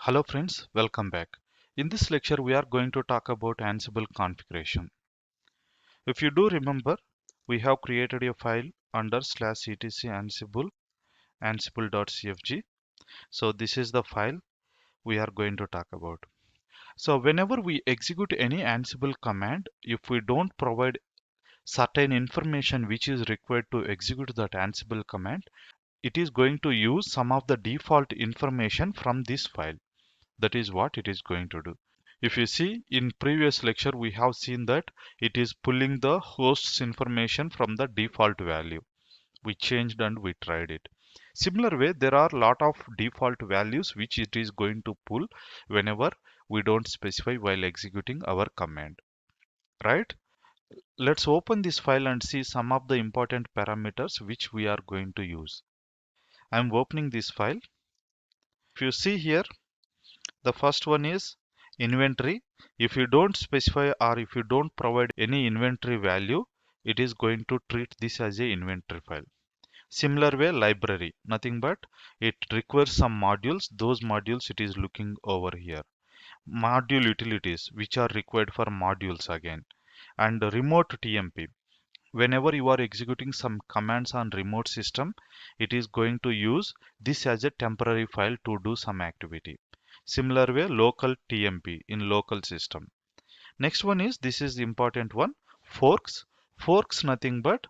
Hello friends, welcome back. In this lecture, we are going to talk about Ansible configuration. If you do remember, we have created a file under /etc ansible ansible.cfg. So this is the file we are going to talk about. So whenever we execute any Ansible command, if we don't provide certain information which is required to execute that Ansible command, it is going to use some of the default information from this file. That is what it is going to do. If you see in previous lecture, we have seen that it is pulling the host's information from the default value. We changed and we tried it. Similar way, there are a lot of default values which it is going to pull whenever we don't specify while executing our command, right? Let's open this file and see some of the important parameters which we are going to use. I'm opening this file. If you see here, the first one is inventory. If you don't specify or if you don't provide any inventory value, it is going to treat this as a inventory file. Similar way, library, nothing but it requires some modules. Those modules it is looking over here. Module utilities, which are required for modules again. And remote TMP. Whenever you are executing some commands on remote system, it is going to use this as a temporary file to do some activity. Similar way, local TMP in local system. Next one is, this is the important one, forks. Forks nothing but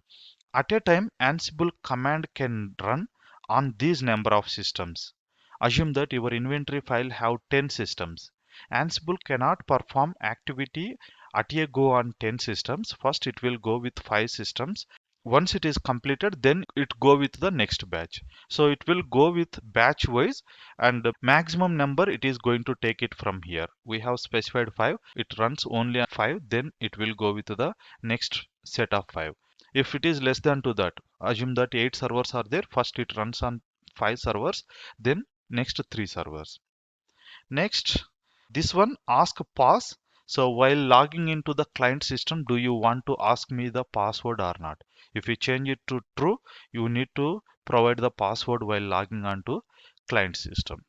at a time Ansible command can run on these number of systems. Assume that your inventory file have 10 systems. Ansible cannot perform activity at a go on 10 systems. First it will go with 5 systems. Once it is completed, then it go with the next batch. So it will go with batch wise, and the maximum number it is going to take it from here. We have specified 5. It runs only on 5, then it will go with the next set of 5. If it is less than to that, assume that 8 servers are there. First it runs on 5 servers, then next 3 servers. Next, this one ask pass. So while logging into the client system, do you want to ask me the password or not? If you change it to true, you need to provide the password while logging onto client system.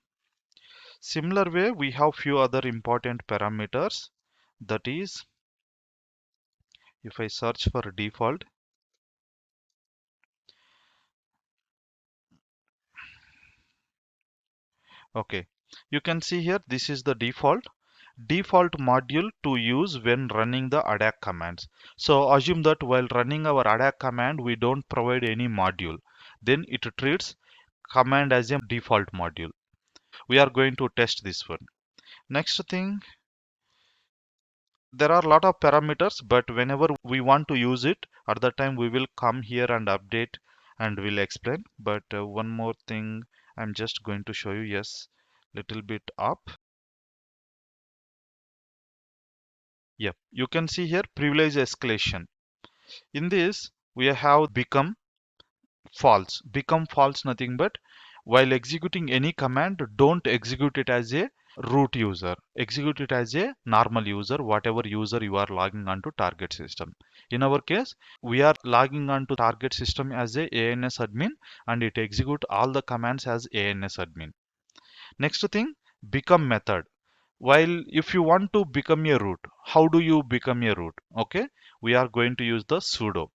Similar way, we have few other important parameters. That is, if I search for default, okay, you can see here this is the default module to use when running the adac commands. So assume that while running our adac command, we don't provide any module. Then it treats command as a default module. We are going to test this one. Next thing, there are a lot of parameters, but whenever we want to use it, at the time we will come here and update and we'll explain. But one more thing, I'm just going to show you, yes, little bit up. Yep, you can see here privilege escalation. In this, we have become false. Become false nothing but while executing any command, don't execute it as a root user. Execute it as a normal user, whatever user you are logging onto target system. In our case, we are logging onto target system as a ANS admin, and it execute all the commands as ANS admin. Next thing, become method. While if you want to become a root, how do you become a root? Okay, we are going to use the sudo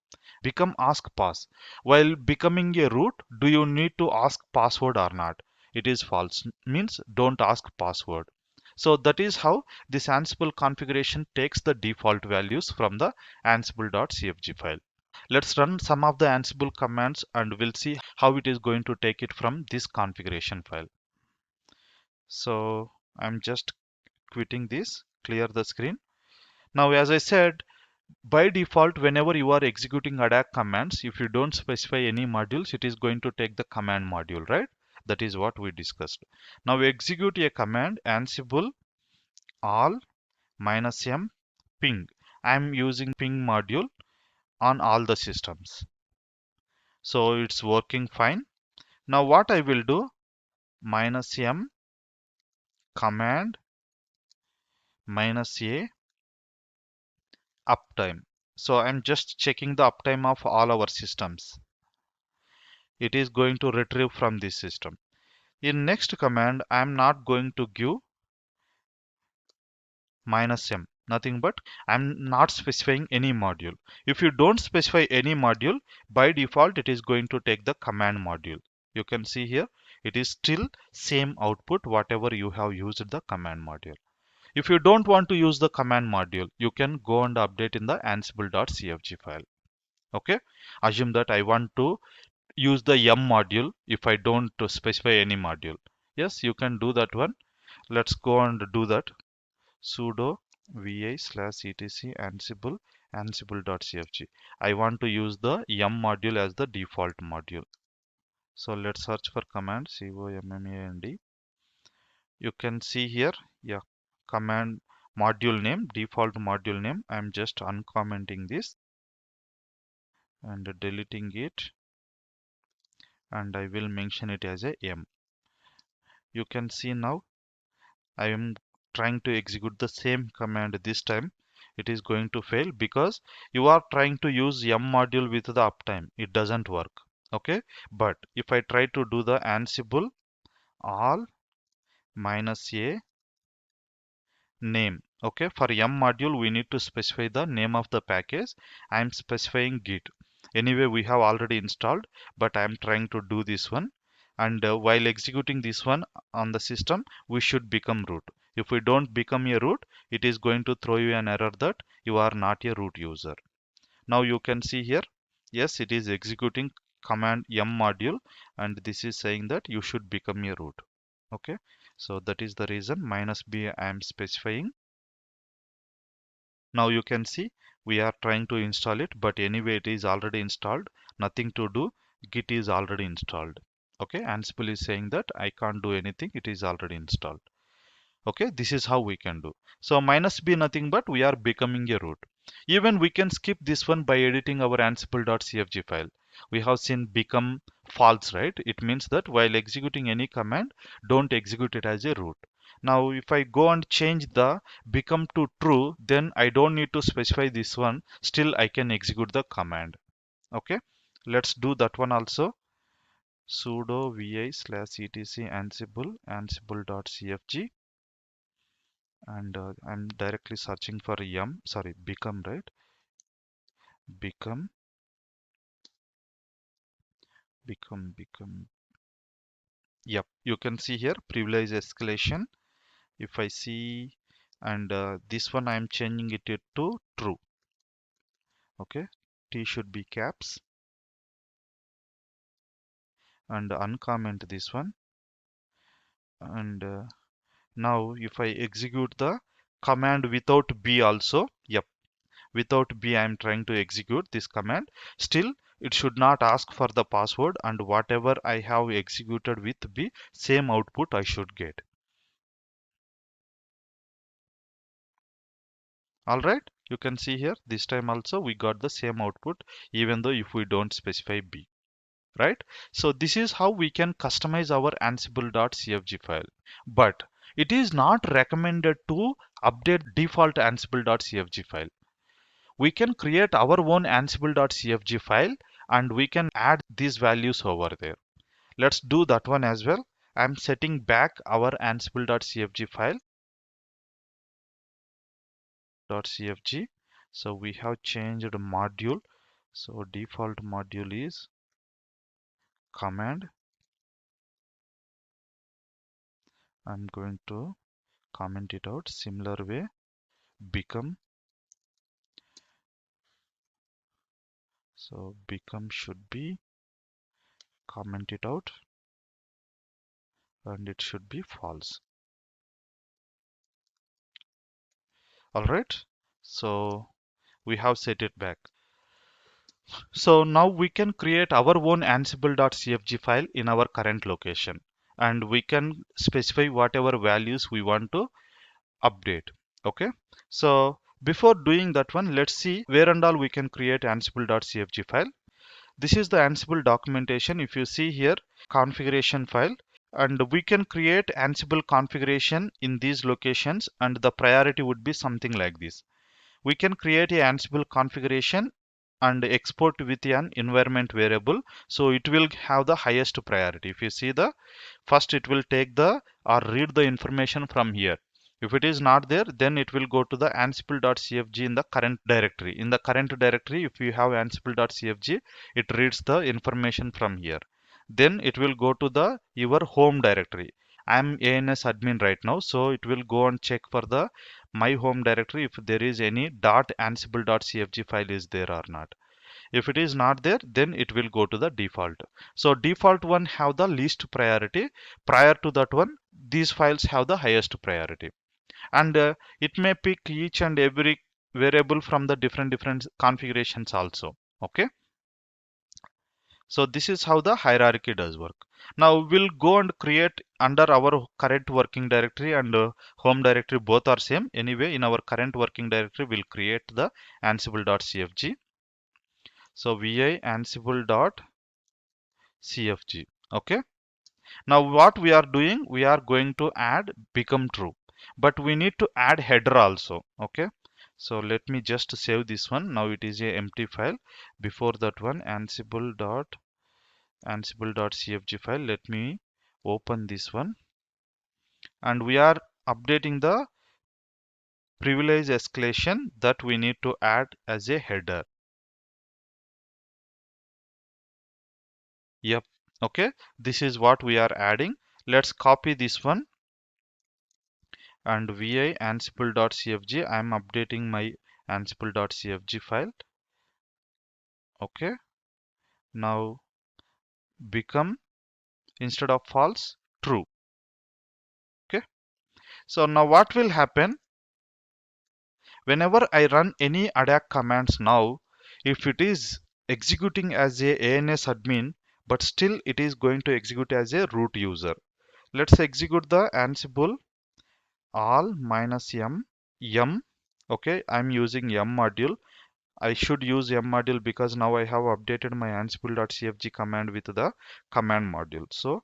become ask pass. While becoming a root, do you need to ask password or not? It is false, means don't ask password. So that is how this Ansible configuration takes the default values from the ansible.cfg file. Let's run some of the Ansible commands and we'll see how it is going to take it from this configuration file. So I'm just quitting this, clear the screen. Now, as I said, by default, whenever you are executing adac commands, if you don't specify any modules, it is going to take the command module, right? That is what we discussed. Now we execute a command ansible all -m ping. I am using ping module on all the systems. So it's working fine. Now what I will do, -m command -a uptime. So I'm just checking the uptime of all our systems. It is going to retrieve from this system. In next command, I am not going to give -m, nothing but I'm not specifying any module. If you don't specify any module, by default it is going to take the command module. You can see here it is still same output whatever you have used the command module. If you don't want to use the command module, you can go and update in the ansible.cfg file. Okay, assume that I want to use the m module if I don't specify any module. Yes, you can do that one. Let's go and do that. Sudo vi/etc ansible.cfg. I want to use the m module as the default module. So let's search for command command. You can see here, yeah, command module name, default module name. I'm just uncommenting this and deleting it, and I will mention it as a m. You can see now I am trying to execute the same command. This time it is going to fail because you are trying to use m module with the uptime. It doesn't work. Okay, but if I try to do the ansible all -a name. Okay, for m module we need to specify the name of the package. I am specifying git. Anyway, we have already installed, but I am trying to do this one, and while executing this one on the system we should become root. If we don't become a root, it is going to throw you an error that you are not a root user. Now you can see here, yes, it is executing command m module, and this is saying that you should become a root. Okay, so that is the reason -b I am specifying. Now you can see we are trying to install it, but anyway it is already installed. Nothing to do. Git is already installed. Okay, Ansible is saying that I can't do anything. It is already installed. Okay, this is how we can do. So -b nothing but we are becoming a root. Even we can skip this one by editing our ansible.cfg file. We have seen become false, right? It means that while executing any command, don't execute it as a root. Now if I go and change the become to true, then I don't need to specify this one. Still I can execute the command. Okay, let's do that one also. Sudo vi/etc ansible.cfg, and I'm directly searching for become, right? Become, become. Yep, you can see here privilege escalation. If I see, and this one I'm changing it to true. Okay, T should be caps, and uncomment this one. And now if I execute the command without B also, yep, without B I am trying to execute this command. Still it should not ask for the password, and whatever I have executed with B, same output I should get. Alright, you can see here this time also we got the same output even though if we don't specify B. Right? So this is how we can customize our ansible.cfg file. But it is not recommended to update default ansible.cfg file. We can create our own ansible.cfg file and we can add these values over there. Let's do that one as well. I'm setting back our ansible.cfg file .cfg. So we have changed module. So default module is command. I'm going to comment it out similar way. Become. So become should be comment it out, and it should be false. All right. So we have set it back. So now we can create our own ansible.cfg file in our current location, and we can specify whatever values we want to update. Okay, so before doing that one, let's see where and all we can create ansible.cfg file. This is the Ansible documentation. If you see here, configuration file, and we can create Ansible configuration in these locations, and the priority would be something like this. We can create a Ansible configuration and export with an environment variable, so it will have the highest priority. If you see the first, it will take the or read the information from here. If it is not there, then it will go to the ansible.cfg in the current directory. In the current directory, if you have ansible.cfg, it reads the information from here. Then it will go to the your home directory. I'm ANS admin right now, so it will go and check for the my home directory if there is any .ansible.cfg file is there or not. If it is not there, then it will go to the default. So default one have the least priority. Prior to that one, these files have the highest priority. And it may pick each and every variable from the different configurations also. Okay. So this is how the hierarchy does work. Now we'll go and create under our current working directory and home directory, both are same. Anyway, in our current working directory, we'll create the ansible.cfg. So vi ansible.cfg. Okay. Now what we are doing, we are going to add become true, but we need to add header also. Okay. So let me just save this one. Now it is a empty file. Before that one, ansible.cfg file. Let me open this one, and we are updating the privilege escalation that we need to add as a header. Yep. Okay. This is what we are adding. Let's copy this one and vi ansible.cfg. I am updating my ansible.cfg file. Okay. Now become, instead of false, true. Okay. So now what will happen whenever I run any adac commands now, if it is executing as a ANS admin, but still it is going to execute as a root user. Let's execute the Ansible all -m. Okay, I'm using m module. I should use m module because now I have updated my ansible.cfg command with the command module. So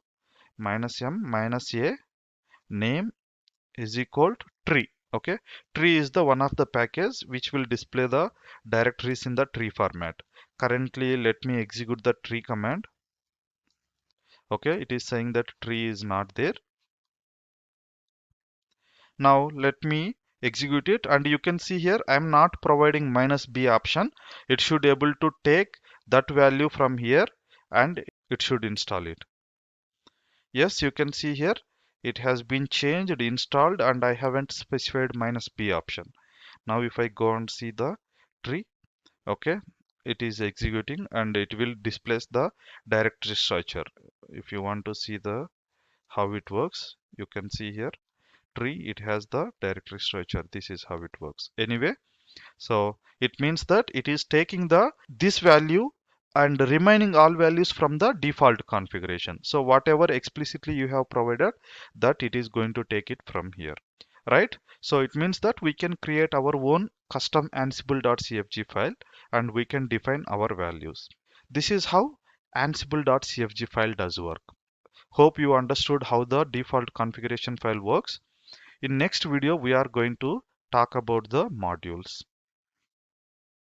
-m -a name is equal to tree. Okay, tree is the one of the package which will display the directories in the tree format. Currently, let me execute the tree command. Okay, it is saying that tree is not there. Now let me execute it, and you can see here I am not providing -b option. It should able to take that value from here and it should install it. Yes, you can see here it has been changed, installed, and I haven't specified -b option. Now if I go and see the tree, okay, it is executing and it will displace the directory structure. If you want to see the how it works, you can see here tree, it has the directory structure. This is how it works. Anyway, so it means that it is taking the this value and remaining all values from the default configuration. So whatever explicitly you have provided, that it is going to take it from here, right? So it means that we can create our own custom ansible.cfg file and we can define our values. This is how ansible.cfg file does work. Hope you understood how the default configuration file works. In next video, we are going to talk about the modules.